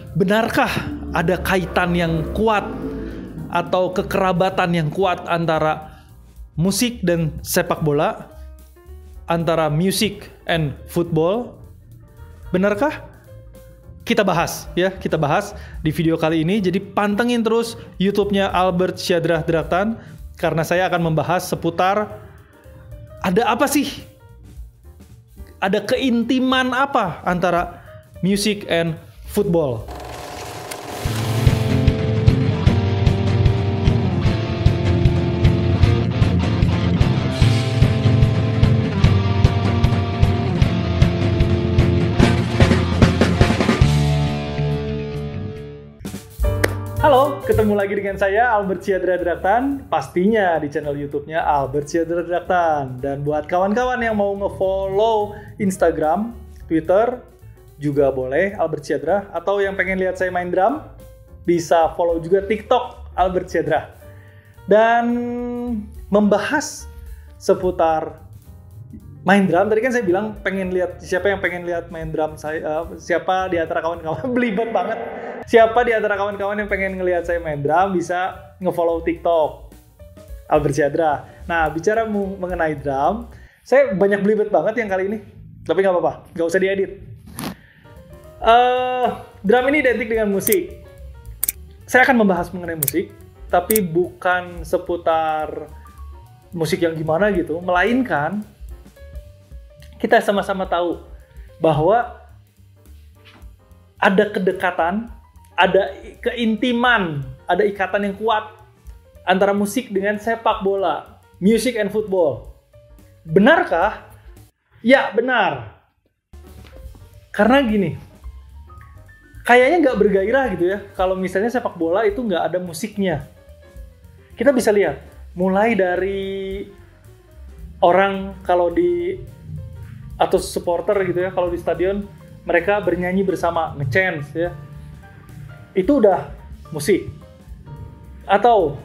Benarkah ada kaitan yang kuat atau kekerabatan yang kuat antara musik dan sepak bola? Antara music and football? Benarkah? Kita bahas di video kali ini. Jadi pantengin terus YouTube-nya Albert Syadrah Draktan karena saya akan membahas seputar ada apa sih? Ada keintiman apa antara music and football? Halo, ketemu lagi dengan saya Albert Syadrah Draktan, pastinya di channel YouTube-nya Albert Syadrah Draktan. Dan buat kawan-kawan yang mau nge-follow Instagram, Twitter, juga boleh Albert Syadrah. Atau yang pengen lihat saya main drum, bisa follow juga TikTok Albert Syadrah. Dan membahas seputar main drum, tadi kan saya bilang pengen lihat siapa yang pengen lihat main drum saya, siapa di antara kawan-kawan belibet banget. Siapa di antara kawan-kawan yang pengen ngelihat saya main drum bisa nge-follow TikTok Albert Syadrah. Nah, bicara mengenai drum, saya banyak belibet banget yang kali ini. Tapi nggak apa-apa, nggak usah diedit. Drum ini identik dengan musik. Saya akan membahas mengenai musik, tapi bukan seputar musik yang gimana gitu, melainkan kita sama-sama tahu bahwa ada kedekatan, ada keintiman, ada ikatan yang kuat antara musik dengan sepak bola, music and football. Benarkah? Ya, benar. Karena gini, kayaknya nggak bergairah gitu ya, kalau misalnya sepak bola itu nggak ada musiknya. Kita bisa lihat, mulai dari orang kalau di atau supporter gitu ya, kalau di stadion mereka bernyanyi bersama, nge-chant ya, itu udah musik. Atau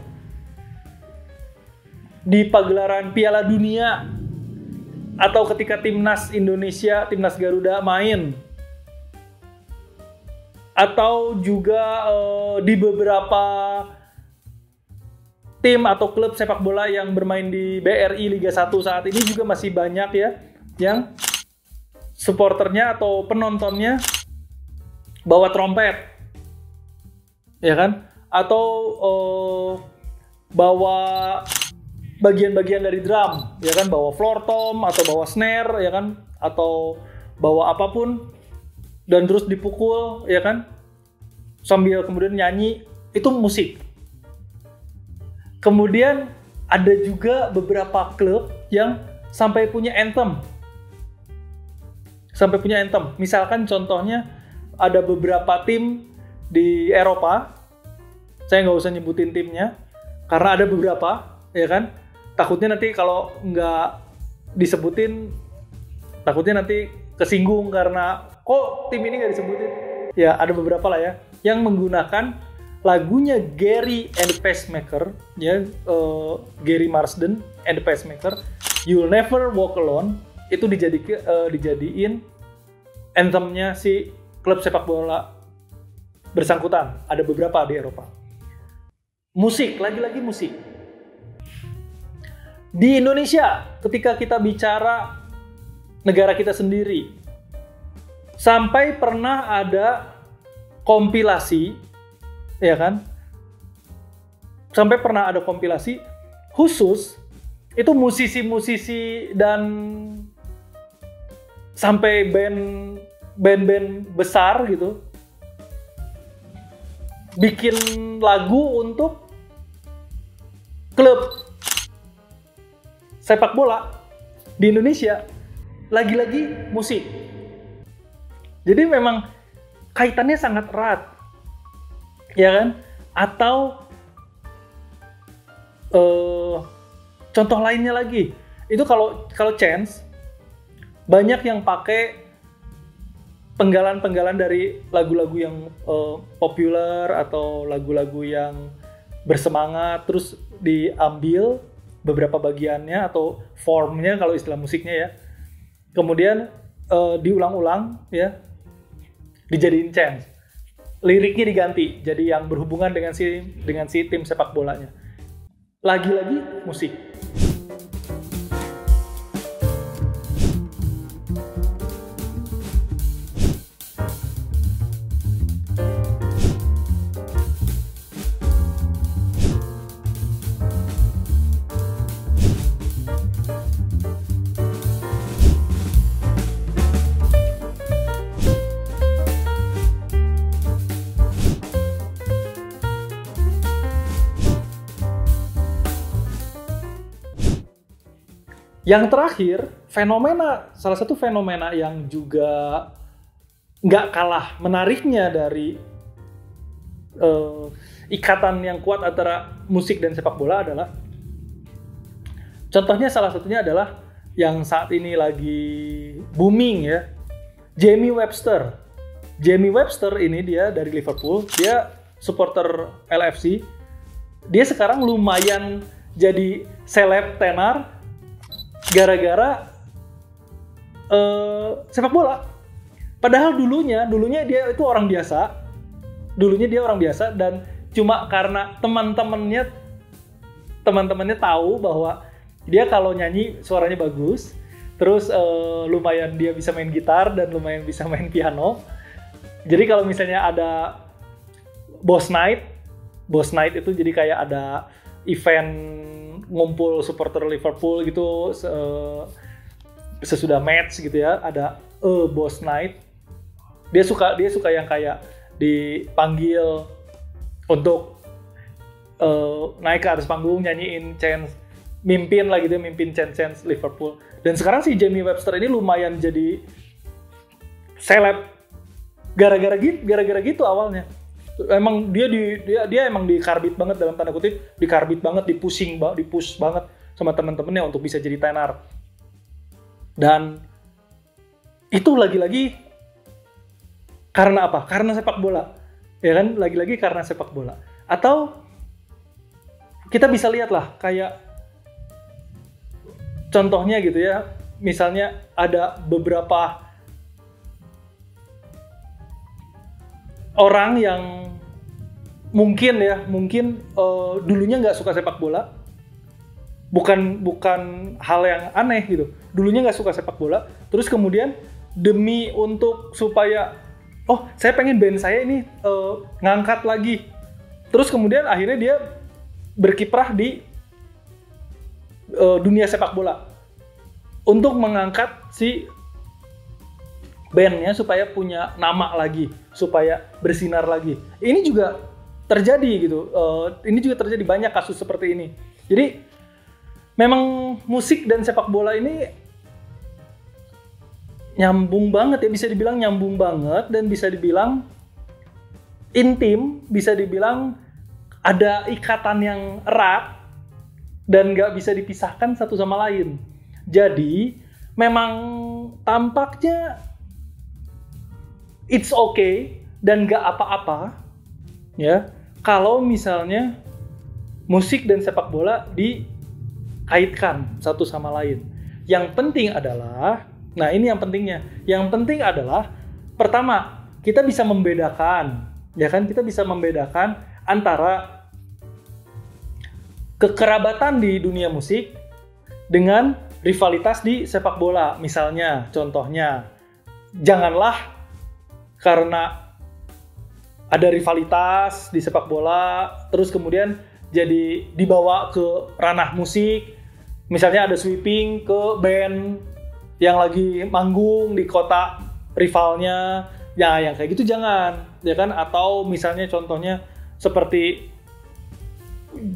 di pagelaran Piala Dunia, atau ketika timnas Indonesia, timnas Garuda main, atau juga di beberapa tim atau klub sepak bola yang bermain di BRI Liga 1 saat ini juga masih banyak ya yang supporternya atau penontonnya bawa trompet, ya kan? Atau bawa bagian-bagian dari drum, ya kan? Bawa floor tom atau bawa snare, ya kan? Atau bawa apapun dan terus dipukul, ya kan? Sambil kemudian nyanyi, itu musik. Kemudian ada juga beberapa klub yang sampai punya anthem. Misalkan contohnya ada beberapa tim di Eropa, saya nggak usah nyebutin timnya, karena ada beberapa, ya kan? Takutnya nanti kalau nggak disebutin, takutnya nanti kesinggung karena kok tim ini nggak disebutin. Ya, ada beberapa lah ya, yang menggunakan lagunya Gary and the Pacemaker, ya, Gary Marsden and the Pacemaker, You'll Never Walk Alone, itu dijadiin anthemnya si klub sepak bola bersangkutan. Ada beberapa di Eropa. Musik, lagi-lagi musik. Di Indonesia, ketika kita bicara negara kita sendiri, sampai pernah ada kompilasi, ya kan? Sampai pernah ada kompilasi khusus itu musisi-musisi dan sampai band-band besar gitu bikin lagu untuk klub sepak bola di Indonesia, lagi-lagi musik. Jadi memang kaitannya sangat erat, ya kan? Atau contoh lainnya lagi, itu kalau chance banyak yang pakai penggalan-penggalan dari lagu-lagu yang populer atau lagu-lagu yang bersemangat, terus diambil beberapa bagiannya atau formnya kalau istilah musiknya ya, kemudian diulang-ulang ya, dijadiin chant. liriknya diganti jadi yang berhubungan dengan si tim sepak bolanya. Lagi-lagi musik. Yang terakhir, salah satu fenomena yang juga nggak kalah menariknya dari ikatan yang kuat antara musik dan sepak bola adalah, contohnya salah satunya adalah yang saat ini lagi booming ya, Jamie Webster. Jamie Webster ini dia dari Liverpool, dia supporter LFC. Dia sekarang lumayan jadi seleb tenar gara-gara sepak bola. Padahal dulunya dia itu orang biasa. Dulunya dia orang biasa dan cuma karena teman-temannya tahu bahwa dia kalau nyanyi suaranya bagus, terus lumayan dia bisa main gitar dan lumayan bisa main piano. Jadi kalau misalnya ada Boss Night itu jadi kayak ada event ngumpul supporter Liverpool gitu sesudah match gitu ya, ada Boss Night. Dia suka yang kayak dipanggil untuk naik ke atas panggung nyanyiin chants, mimpin chants Liverpool. Dan sekarang si Jamie Webster ini lumayan jadi seleb gara-gara gitu awalnya. Emang dia emang dikarbit banget, dalam tanda kutip dikarbit banget, dipush banget sama teman-temannya untuk bisa jadi tenar. Dan itu lagi-lagi karena apa? Karena sepak bola. Ya kan? Lagi-lagi karena sepak bola. Atau kita bisa lihat lah kayak contohnya gitu ya. Misalnya ada beberapa orang yang mungkin dulunya nggak suka sepak bola, bukan hal yang aneh gitu. Dulunya nggak suka sepak bola, terus kemudian demi untuk supaya saya pengen band saya ini ngangkat lagi, terus kemudian akhirnya dia berkiprah di dunia sepak bola untuk mengangkat si bandnya supaya punya nama lagi, supaya bersinar lagi. Ini juga terjadi gitu. Ini juga terjadi banyak kasus seperti ini. Jadi memang musik dan sepak bola ini nyambung banget ya, bisa dibilang nyambung banget dan bisa dibilang intim, bisa dibilang ada ikatan yang erat dan nggak bisa dipisahkan satu sama lain. Jadi memang tampaknya it's okay dan gak apa-apa ya kalau misalnya musik dan sepak bola dikaitkan satu sama lain. Yang penting adalah, nah ini yang pentingnya. Yang penting adalah pertama, kita bisa membedakan, ya kan? Kita bisa membedakan antara kekerabatan di dunia musik dengan rivalitas di sepak bola. Misalnya, contohnya, janganlah karena ada rivalitas di sepak bola, terus kemudian jadi dibawa ke ranah musik. Misalnya ada sweeping ke band yang lagi manggung di kota rivalnya, ya yang kayak gitu jangan, ya kan? Atau misalnya contohnya seperti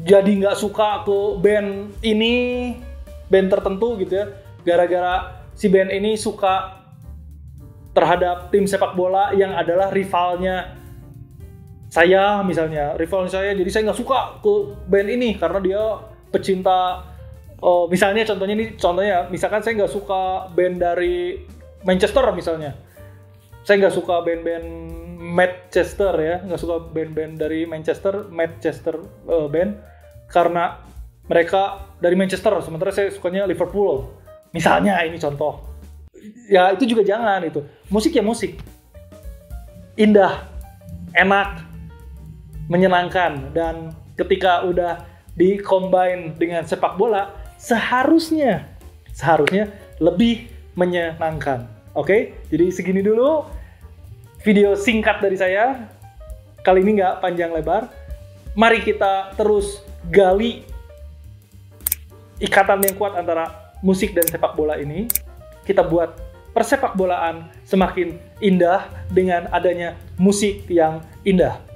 jadi nggak suka ke band ini, band tertentu gitu ya, gara-gara si band ini suka terhadap tim sepak bola yang adalah rivalnya saya misalnya, jadi saya nggak suka ke band ini karena dia pecinta, misalnya misalkan saya nggak suka band dari Manchester misalnya, saya nggak suka band-band Manchester ya, nggak suka band-band dari Manchester band karena mereka dari Manchester, sementara saya sukanya Liverpool misalnya, ini contoh. Ya itu juga jangan itu. Musik ya musik. Indah. enak, menyenangkan, dan ketika udah di-combine dengan sepak bola, seharusnya lebih menyenangkan. Oke, jadi segini dulu video singkat dari saya. Kali ini nggak panjang lebar. Mari kita terus gali ikatan yang kuat antara musik dan sepak bola ini. Kita buat persepak bolaan semakin indah dengan adanya musik yang indah.